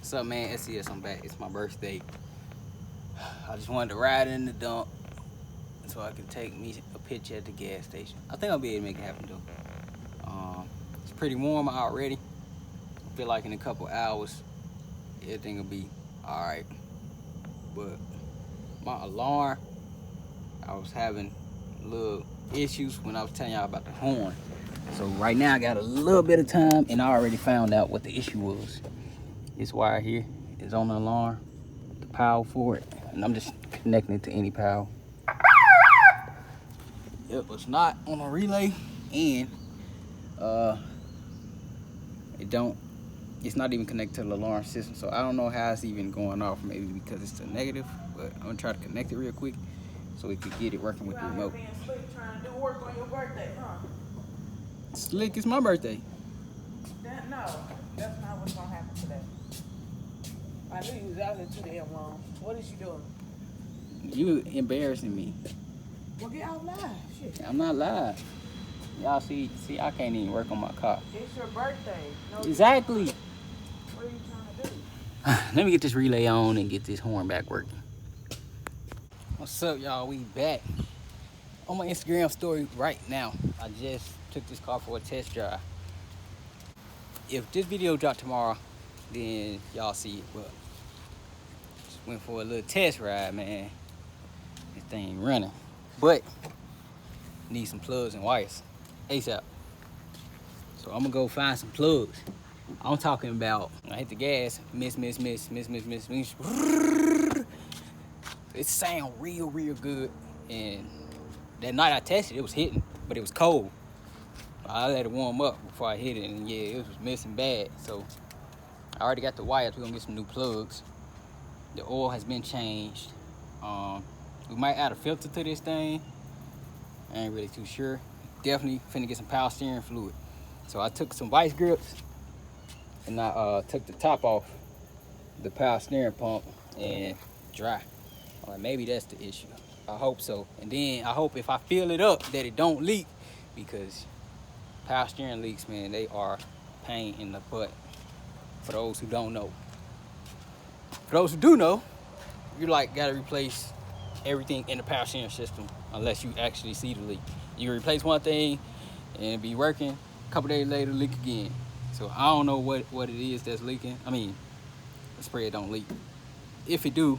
What's up, man? SES, I'm back. It's my birthday. I just wanted to ride in the dump so I can take me a picture at the gas station. I think I'll be able to make it happen though. It's pretty warm out already. I feel like in a couple hours everything will be alright. But my alarm, I was having little issues when I was telling y'all about the horn. So right now I got a little bit of time and I already found out what the issue was. This wire here is on the alarm, the power for it, and I'm just connecting it to any power. It was not on a relay, and it's not even connected to the alarm system, so I don't know how it's even going off. Maybe because it's a negative, but I'm gonna try to connect it real quick so we could get it working with the remote. Being slick, trying to do work on your birthday, huh? Slick, it's my birthday. No, that's not what's gonna happen today. I knew you was out here too damn long. What is you doing? You embarrassing me. Well, get out live. Shit. I'm not live. Y'all see, I can't even work on my car. It's your birthday. No, Exactly. what are you trying to do? Let me get this relay on and get this horn back working. What's up, y'all? We back on my Instagram story right now. I just took this car for a test drive. If this video dropped tomorrow, then y'all see it. But just went for a little test ride, man. This thing running, but need some plugs and wires ASAP. So I'm gonna go find some plugs. I'm talking about I hit the gas, miss. It sound real good. And that night I tested, it was hitting, but it was cold. I let it warm up before I hit it, and yeah, it was missing bad. So I already got the wires. We're gonna get some new plugs. The oil has been changed. We might add a filter to this thing. I ain't really too sure. Definitely finna get some power steering fluid. So I took some vice grips and I took the top off the power steering pump and dry. Maybe that's the issue. I hope so. And then I hope if I fill it up that it don't leak, because power steering leaks, man, they are a pain in the butt for those who don't know. For those who do know, you gotta replace everything in the power steering system unless you actually see the leak. You replace one thing and be working, a couple days later leak again. So I don't know what it is that's leaking. I mean, the spread don't leak. If it do,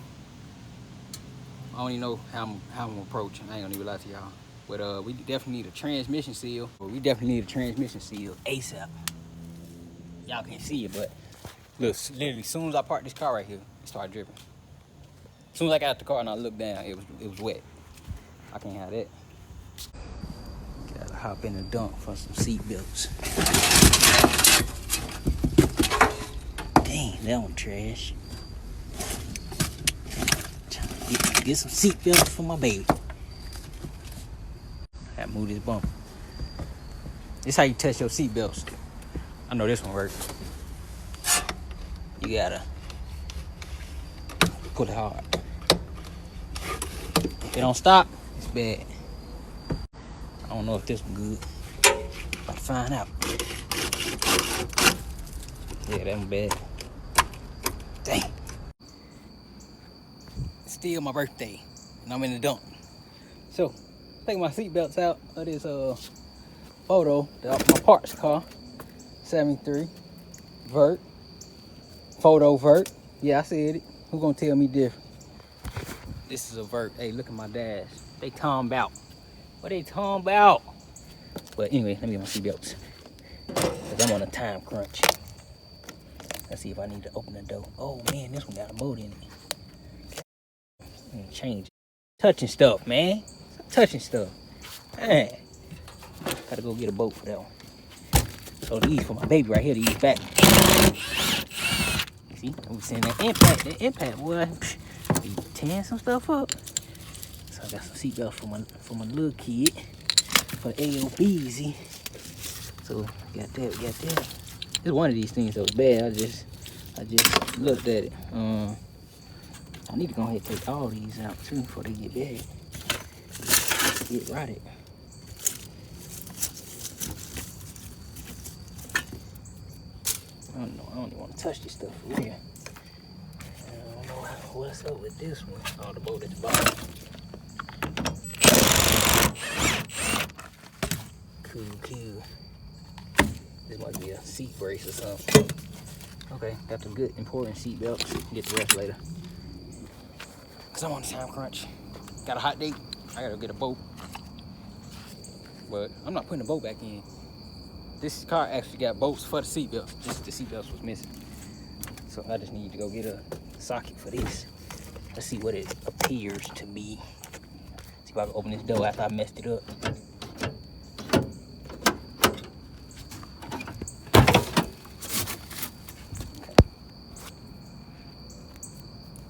I don't even know how I'm gonna approach it. I ain't gonna even lie to y'all. But we definitely need a transmission seal. ASAP. Y'all can't see it, but look, literally, as soon as I parked this car right here, it started dripping. As soon as I got out the car and I looked down, it was wet. I can't have that. Gotta hop in the Donk for some seat belts. Dang, that one trash. Trying to get some seat belts for my baby. I gotta move this bumper. This how you test your seat belts. I know this one works. You gotta pull it hard. If it don't stop, it's bad. I don't know if this one good. I'll find out. Yeah, that one bad. Dang. It's still my birthday, and I'm in the dump. So, take my seatbelts out of this photo, my parts car, 73, vert, photo vert. Yeah, I said it. Who gonna tell me different? This is a vert. Hey, look at my dash. They talking about. What they talking about? But anyway, let me get my seatbelts, because I'm on a time crunch. Let's see if I need to open the door. Oh man, this one got a motor in it. I'm gonna change it. Touching stuff, man. Touching stuff. Man. Gotta go get a boat for that one. So these for my baby right here, these back. See, I'm saying that impact, boy. Be tearing some stuff up. So I got some seatbelts for my little kid, for the AOBZ. So got that. It's one of these things that was bad. I just looked at it. I need to go ahead and take all these out too before they get bad. Get rotted. I don't even want to touch this stuff for real. What's up with this one? Oh, the bolt at the bottom. Cool. This might be a seat brace or something. Okay, got the good important seat belts. Get the rest later. Cause I'm on the time crunch. Got a hot date. I gotta get a bolt. But I'm not putting the bolt back in. This car actually got bolts for the seat belts. Just the seat belts was missing. So I just need to go get a socket for this. Let's see what it appears to be. See if I can open this door after I messed it up.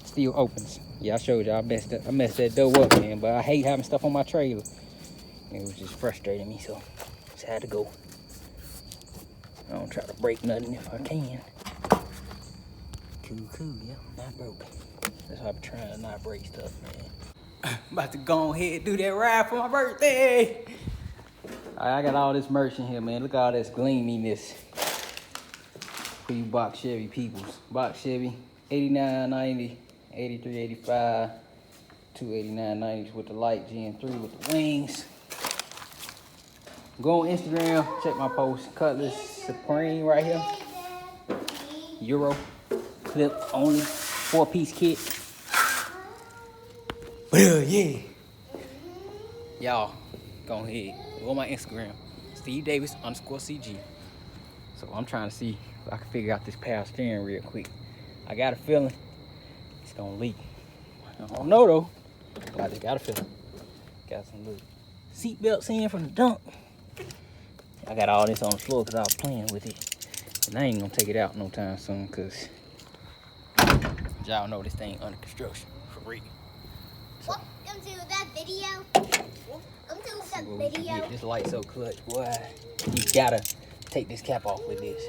Still opens. Yeah, I showed y'all I messed that door up, man. But I hate having stuff on my trailer. It was just frustrating me, so just had to go. I don't try to break nothing if I can. Cool, yeah, not broke. That's why I'm trying to not break stuff, man. I'm about to go ahead and do that ride for my birthday. All right, I got all this merch in here, man. Look at all this gleaminess. For you box Chevy peoples. Box Chevy, $89.90, $83.85, two $89.90s with the light, Gen 3 with the wings. Go on Instagram, check my post. Cutlass Supreme right here. Euro clip only, 4-piece kit. But yeah. Y'all, go ahead. Go on my Instagram, stevedavis_CG. So I'm trying to see if I can figure out this power steering real quick. I got a feeling it's gonna leak. I don't know though, but I just got a feeling. Got some little seat belts in from the Donk. I got all this on the floor because I was playing with it. And I ain't gonna take it out no time soon because y'all know this thing under construction for real. So, welcome to the video. Welcome to the video. This light so clutch, boy. You gotta take this cap off with this.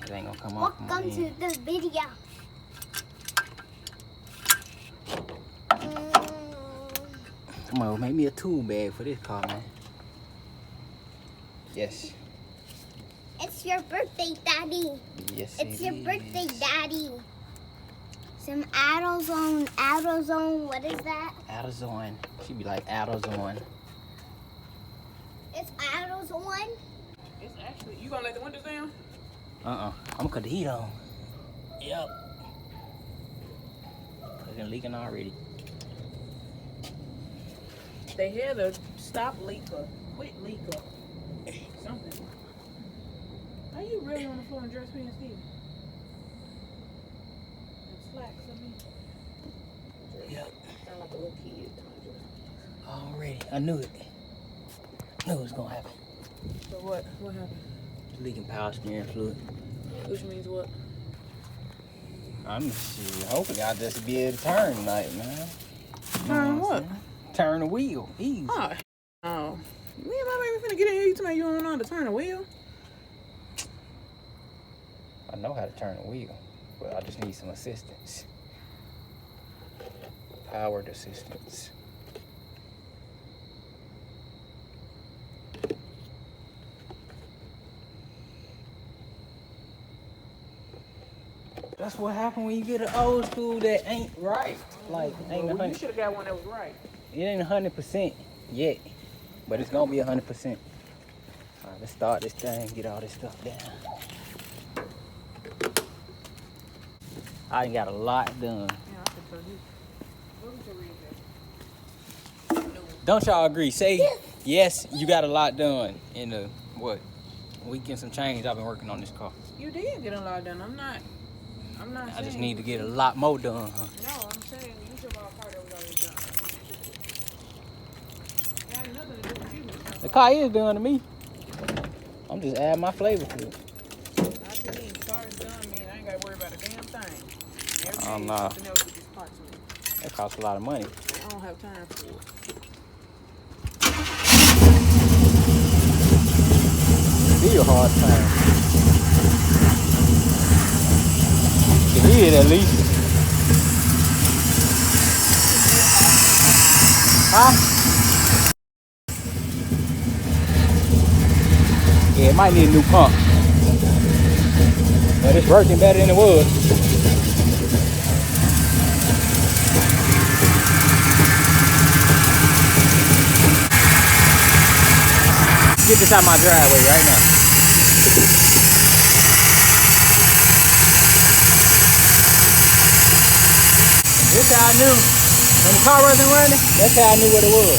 It ain't gonna come off. Welcome to the video. Come on, make me a tool bag for this car, man. Yes. It's your birthday, Daddy. Yes, it's your birthday, Daddy. Some AutoZone, what is that? AutoZone. She be like AutoZone. It's AutoZone? It's actually, you gonna let the windows down? I'm gonna cut the heat on. Yep. It's leaking already. They had a stop leaker, quit leaker, something. Are you really on the floor in dress pants, Steve? And slacks, I mean. Yep. Sound like a little kid. Already. I knew it. Knew it was gonna happen. So what? What happened? Leaking power steering fluid. Which means what? I'm hoping I just be able to turn tonight, man. Turn what? Turn the wheel. Easy. Oh. Me and my baby finna get in here. You tell me you don't know how to turn the wheel? I know how to turn the wheel, but I just need some assistance. Powered assistance. That's what happened when you get an old school that ain't right. Like, ain't Well, you should have got one that was right. It ain't 100% yet, but it's gonna be 100%. All right, let's start this thing, get all this stuff down. I done got a lot done. Yeah, I think so. What was your reason? Don't y'all agree? Say yes, you got a lot done in the, what, week and some change I've been working on this car. You did get a lot done. I'm not I just need to get a lot more done, huh? No, I'm saying you should have a car that was already done. It had nothing to do with you. The car is done to me. I'm just adding my flavor to it. Not to me. Car is done, man. I ain't got to worry about a damn thing. Every day nah. something else with this part to me. That costs a lot of money. I don't have time for it. Be a hard time. It is at least. Huh? Yeah, it might need a new pump. But it's working better than it was. get this out my driveway right now. This how I knew. When the car wasn't running, that's how I knew what it was.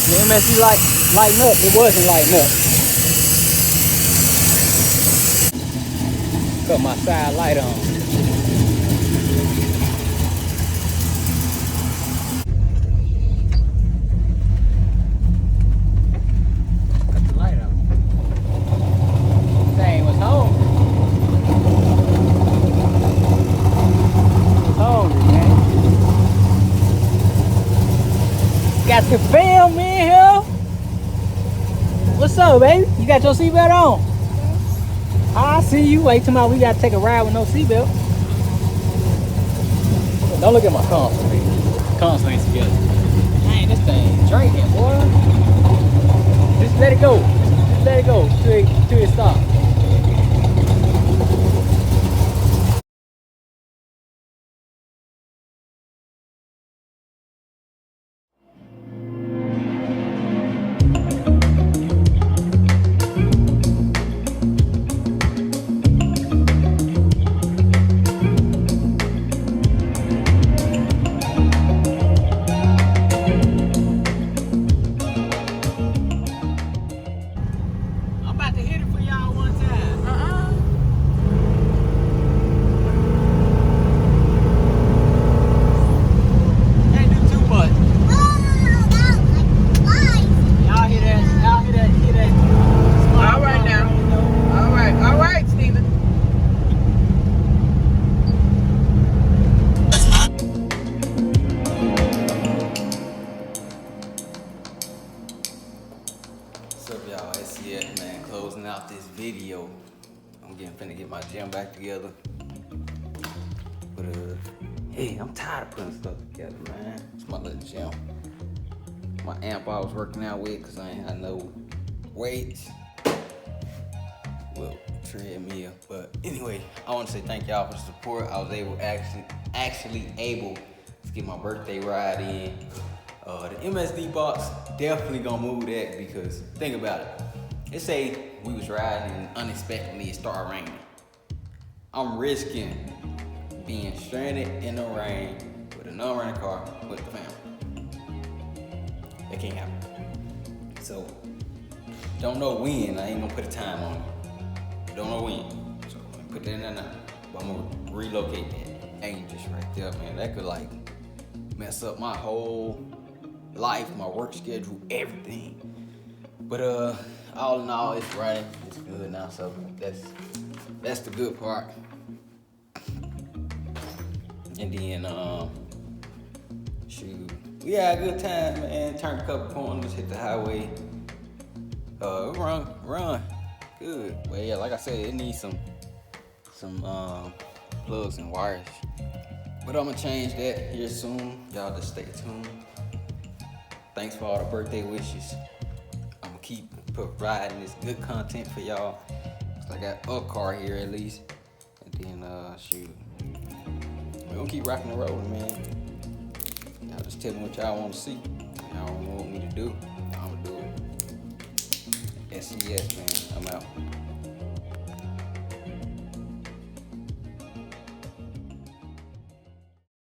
The MSC lighting up, it wasn't lighting up. Cut my side light on. Cut the light out. Dang, was home. Hungry, man. Got the film in here. What's up, baby? You got your seatbelt on? I see you. Wait till we gotta take a ride with no seatbelt. Don't look at my console. Console ain't together. Dang, this thing drinking, boy. Just let it go. Just let it go till it stops. Out this video, I'm finna get my gym back together. But hey, I'm tired of putting stuff together, man. It's my little gym. My amp I was working out with, cause I ain't had no weights. Well, treadmill. But anyway, I want to say thank y'all for the support. I was actually able to get my birthday ride in. The MSD box definitely gonna move that, because think about it. Let's say we was riding and unexpectedly it started raining. I'm risking being stranded in the rain with an unrunning car with the family. That can't happen. So, don't know when. I ain't gonna put a time on it. Don't know when. So, I'm gonna put that in there now. But I'm gonna relocate that angle just right there, man. That could like mess up my whole life, my work schedule, everything. But all in all, it's running. It's good now, so that's the good part. And then shoot, we had a good time, man. Turned a couple corners, hit the highway. Run, good. Well, yeah, like I said, it needs some plugs and wires. But I'm gonna change that here soon. Y'all just stay tuned. Thanks for all the birthday wishes. I'm gonna keep providing this good content for y'all. So I got a car here at least. And then shoot, we're gonna keep rocking and rolling, man. Y'all just tell me what y'all want to see. Y'all want me to do, I'm gonna do it. SCS, man. I'm out.